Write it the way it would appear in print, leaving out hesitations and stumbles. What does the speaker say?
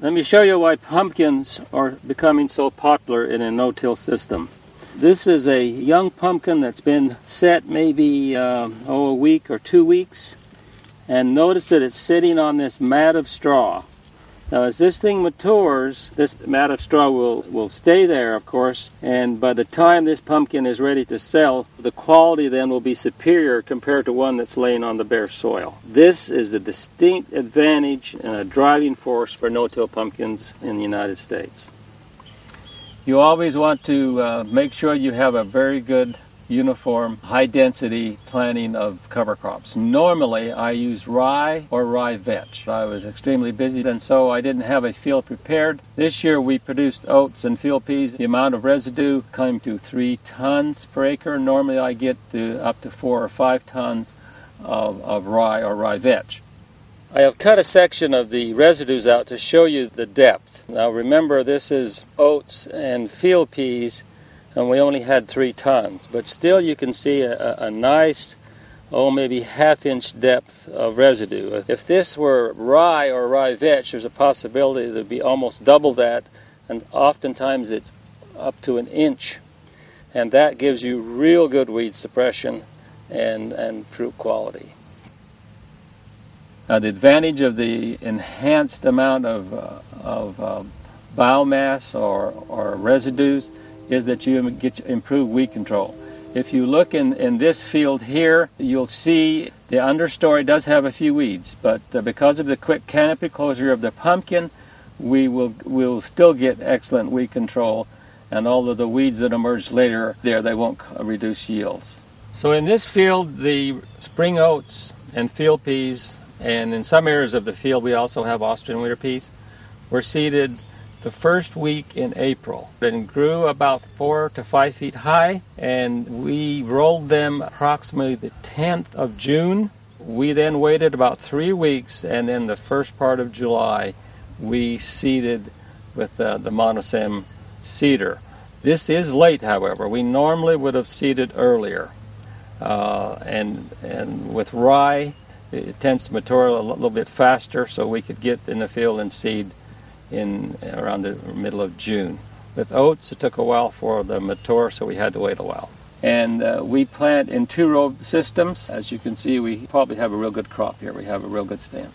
Let me show you why pumpkins are becoming so popular in a no-till system. This is a young pumpkin that's been set maybe a week or 2 weeks, and notice that it's sitting on this mat of straw. Now as this thing matures, this mat of straw will stay there, of course, and by the time this pumpkin is ready to sell, the quality then will be superior compared to one that's laying on the bare soil. This is a distinct advantage and a driving force for no-till pumpkins in the United States. You always want to make sure you have a very good uniform, high-density planting of cover crops. Normally, I use rye or rye vetch. I was extremely busy, and so I didn't have a field prepared. This year, we produced oats and field peas. The amount of residue came to 3 tons per acre. Normally, I get up to 4 or 5 tons of rye or rye vetch. I have cut a section of the residues out to show you the depth. Now, remember, this is oats and field peas, and we only had 3 tons, but still you can see a nice, maybe half-inch depth of residue. If this were rye or rye vetch, there's a possibility that it would be almost double that, and oftentimes it's up to 1 inch, and that gives you real good weed suppression and fruit quality. Now the advantage of the enhanced amount of biomass or residues is that you get improved weed control. If you look in this field here, you'll see the understory does have a few weeds, but because of the quick canopy closure of the pumpkin, we'll still get excellent weed control, and all of the weeds that emerge later they won't reduce yields. So in this field, the spring oats and field peas, and in some areas of the field we also have Austrian winter peas, were seeded the first week in April, and grew about 4 to 5 feet high, and we rolled them approximately the 10th of June. We then waited about 3 weeks, and in the first part of July we seeded with the monosem seeder. This is late, however. We normally would have seeded earlier, and with rye it tends to mature a little bit faster, so we could get in the field and seed in around the middle of June. With oats, it took a while for the mature, so we had to wait a while. And we plant in 2-row systems. As you can see, we probably have a real good crop here. We have a real good stand.